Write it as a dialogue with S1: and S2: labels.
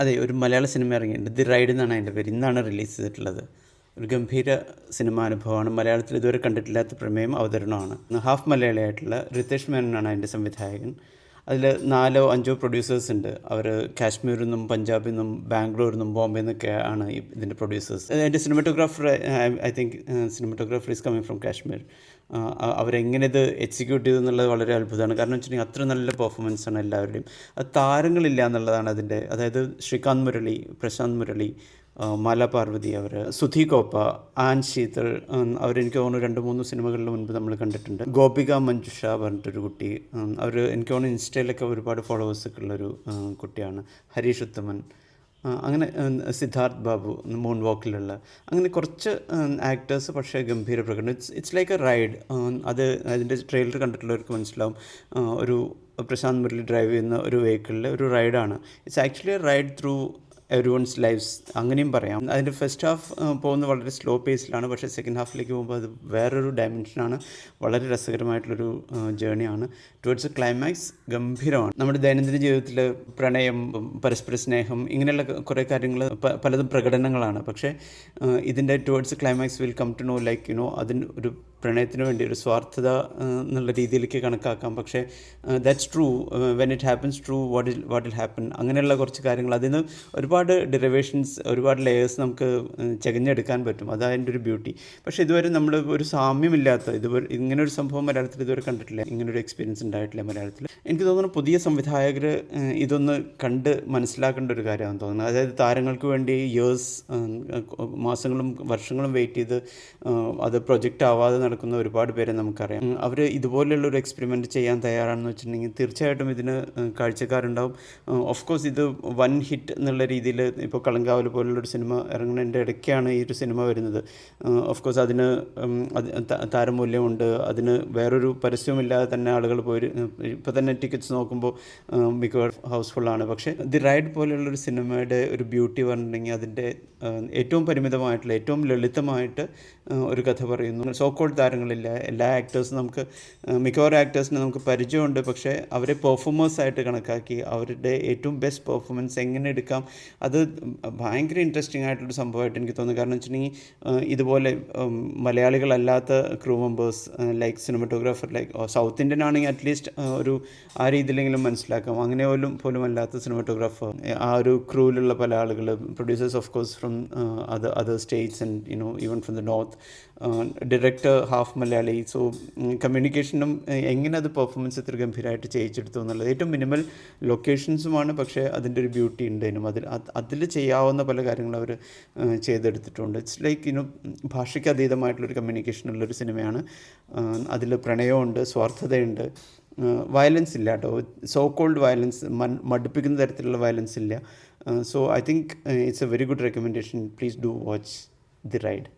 S1: അതെ, ഒരു മലയാള സിനിമ ഇറങ്ങിയിട്ടുണ്ട്. ദി റൈഡ് എന്നാണ് അതിൻ്റെ പേര്. ഇന്നാണ് റിലീസ് ചെയ്തിട്ടുള്ളത്. ഒരു ഗംഭീര സിനിമാനുഭവമാണ്. മലയാളത്തിൽ ഇതുവരെ കണ്ടിട്ടില്ലാത്ത പ്രമേയം അവതരണമാണ്. ഹാഫ് മലയാളിയായിട്ടുള്ള റിതേഷ് മേനോനാണ് അതിൻ്റെ സംവിധായകൻ. അതിൽ 4 or 5 പ്രൊഡ്യൂസേഴ്സ് ഉണ്ട്. അവർ കാശ്മീരിൽ നിന്നും പഞ്ചാബിൽ നിന്നും ബാംഗ്ലൂരിൽ നിന്നും ബോംബെയിൽ നിന്നൊക്കെ ആണ് ഇതിൻ്റെ പ്രൊഡ്യൂസേഴ്സ്. അതിൻ്റെ cinematographer, I think cinematographer is coming from Kashmir. അവരെങ്ങനെ ഇത് എക്സിക്യൂട്ട് ചെയ്തു എന്നുള്ളത് വളരെ അത്ഭുതമാണ്. കാരണം വെച്ചിട്ടുണ്ടെങ്കിൽ അത്ര നല്ല പെർഫോമൻസാണ് എല്ലാവരുടെയും. അത് താരങ്ങളില്ല എന്നുള്ളതാണ് അതിൻ്റെ. അതായത് ശ്രീകാന്ത് മുരളി, പ്രശാന്ത് മുരളി, മാല പാർവതി, അവർ സുധി കോപ്പ, ആൻ ശീതൾ, അവരെനിക്ക് തോന്നുന്നു 2-3 സിനിമകളിൽ മുൻപ് നമ്മൾ കണ്ടിട്ടുണ്ട്. ഗോപിക മഞ്ജുഷ പറഞ്ഞിട്ടൊരു കുട്ടി, അവർ എനിക്ക് തോന്നുന്നു ഇൻസ്റ്റയിലൊക്കെ ഒരുപാട് ഫോളോവേഴ്സൊക്കെ ഉള്ളൊരു കുട്ടിയാണ്. ഹരീഷ് ഉത്തമൻ, അങ്ങനെ സിദ്ധാർത്ഥ് ബാബു മൂൺ വാക്കിലുള്ള, അങ്ങനെ കുറച്ച് ആക്ടേഴ്സ്. പക്ഷേ ഗംഭീര പ്രകടനം. It's like A ride. അത് അതിൻ്റെ ട്രെയിലർ കണ്ടിട്ടുള്ളവർക്ക് മനസ്സിലാവും. ഒരു പ്രശാന്ത് മുരളി ഡ്രൈവ് ചെയ്യുന്ന ഒരു വെഹിക്കിളിൽ ഒരു റൈഡാണ്. It's actually a ride through everyone's lifes, അങ്ങനെയും പറയാം. അതിൻ്റെ ഫസ്റ്റ് ഹാഫ് പോകുന്നത് വളരെ സ്ലോ പേസിലാണ്. പക്ഷേ സെക്കൻഡ് ഹാഫിലേക്ക് പോകുമ്പോൾ അത് വേറൊരു ഡയമെൻഷനാണ്. വളരെ രസകരമായിട്ടുള്ളൊരു ജേണിയാണ്. ടുവേർഡ്സ് ക്ലൈമാക്സ് ഗംഭീരമാണ്. നമ്മുടെ ദൈനംദിന ജീവിതത്തിൽ പ്രണയം, പരസ്പര സ്നേഹം, ഇങ്ങനെയുള്ള കുറേ കാര്യങ്ങൾ പലതും പ്രകടനങ്ങളാണ്. പക്ഷേ ഇതിൻ്റെ towards climax will come to know like അതിന് ഒരു പ്രണയത്തിന് വേണ്ടി ഒരു സ്വാർത്ഥത എന്നുള്ള രീതിയിലേക്ക് കണക്കാക്കാം. പക്ഷേ that's true. When it happens true what will happen, അങ്ങനെയുള്ള കുറച്ച് കാര്യങ്ങൾ. അതിന് ഒരുപാട് ഡെറിവേഷൻസ്, ഒരുപാട് ലെയേഴ്സ് നമുക്ക് ചകഞ്ഞെടുക്കാൻ പറ്റും. അതതിൻ്റെ ഒരു ബ്യൂട്ടി. പക്ഷേ ഇതുവരെ നമ്മൾ ഒരു സാമ്യമില്ലാത്ത, ഇതുവരെ ഇങ്ങനൊരു സംഭവം മലയാളത്തിൽ ഇതുവരെ കണ്ടിട്ടില്ല. ഇങ്ങനൊരു എക്സ്പീരിയൻസ് ഉണ്ടായിട്ടില്ല മലയാളത്തിൽ. എനിക്ക് തോന്നുന്നു പുതിയ സംവിധായകർ ഇതൊന്ന് കണ്ട് മനസ്സിലാക്കേണ്ട ഒരു കാര്യമാണെന്ന് തോന്നുന്നത്. അതായത് താരങ്ങൾക്ക് വേണ്ടി മാസങ്ങളും വർഷങ്ങളും വെയിറ്റ് ചെയ്ത് അത് പ്രൊജക്റ്റ് ആവാതെ നടക്കുന്ന ഒരുപാട് പേരെ നമുക്കറിയാം. അവർ ഇതുപോലെയുള്ളൊരു എക്സ്പെരിമെൻറ്റ് ചെയ്യാൻ തയ്യാറാണെന്ന് വെച്ചിട്ടുണ്ടെങ്കിൽ തീർച്ചയായിട്ടും ഇതിന് കാഴ്ചക്കാരുണ്ടാവും. ഓഫ് കോഴ്സ് ഇത് വൺ ഹിറ്റ് എന്നുള്ള രീതിയിൽ ഇപ്പോൾ കളങ്കാവൽ പോലുള്ളൊരു സിനിമ ഇറങ്ങുന്നതിൻ്റെ ഇടയ്ക്കാണ് ഈ ഒരു സിനിമ വരുന്നത്. ഓഫ് കോഴ്സ് അതിന് താരമൂല്യമുണ്ട്. അതിന് വേറൊരു പരസ്യവുമില്ലാതെ തന്നെ ആളുകൾ പോയി. ഇപ്പോൾ തന്നെ ടിക്കറ്റ്സ് നോക്കുമ്പോൾ മിക്കവാറും ഹൗസ്ഫുള്ളാണ്. പക്ഷേ ദി റൈഡ് പോലെയുള്ളൊരു സിനിമയുടെ ഒരു ബ്യൂട്ടി പറഞ്ഞിട്ടുണ്ടെങ്കിൽ അതിൻ്റെ ഏറ്റവും പരിമിതമായിട്ടുള്ള, ഏറ്റവും ലളിതമായിട്ട് ഒരു കഥ പറയുന്നു. സോ കോൾഡ് താരങ്ങളില്ല. എല്ലാ ആക്ടേഴ്സും നമുക്ക്, മിക്കവാറും ആക്ടേഴ്സിനെ നമുക്ക് പരിചയമുണ്ട്. പക്ഷേ അവരെ പെർഫോമേഴ്സായിട്ട് കണക്കാക്കി അവരുടെ ഏറ്റവും ബെസ്റ്റ് പെർഫോമൻസ് എങ്ങനെ എടുക്കാം, അത് ഭയങ്കര ഇൻട്രസ്റ്റിംഗ് ആയിട്ടുള്ളൊരു സംഭവമായിട്ട് എനിക്ക് തോന്നുന്നു. കാരണം വെച്ചിട്ടുണ്ടെങ്കിൽ ഇതുപോലെ മലയാളികളല്ലാത്ത crew members, like cinematographer, like south Indian ആണെങ്കിൽ അറ്റ്ലീസ്റ്റ് ഒരു ആ രീതിയിലെങ്കിലും മനസ്സിലാക്കാം. അങ്ങനെ പോലും അല്ലാത്ത സിനിമറ്റോഗ്രാഫർ, ആ ഒരു ക്രൂവിലുള്ള പല ആളുകൾ, producers of course from other states and even from the north, director half Malayali. So കമ്മ്യൂണിക്കേഷനും എങ്ങനെ അത് പെർഫോമൻസ് ഇത്ര ഗംഭീരമായിട്ട് ചെയ്യിച്ചെടുത്തു എന്നുള്ളത്. ഏറ്റവും മിനിമൽ ലൊക്കേഷൻസുമാണ്, പക്ഷേ അതിൻ്റെ ഒരു ബ്യൂട്ടി ഉണ്ട്. അതിൽ ചെയ്യാവുന്ന പല കാര്യങ്ങളും അവർ ചെയ്തെടുത്തിട്ടുണ്ട്. ഇറ്റ്സ് ലൈക്ക് ഭാഷയ്ക്ക് അതീതമായിട്ടുള്ളൊരു കമ്മ്യൂണിക്കേഷനുള്ളൊരു സിനിമയാണ്. അതിൽ പ്രണയമുണ്ട്, സ്വാർത്ഥതയുണ്ട്, വയലൻസ് ഇല്ല കേട്ടോ. സോ കോൾഡ് വയലൻസ്, മടുപ്പിക്കുന്ന തരത്തിലുള്ള വയലൻസ് ഇല്ല. So I think it's A very good recommendation. Please do watch the ride.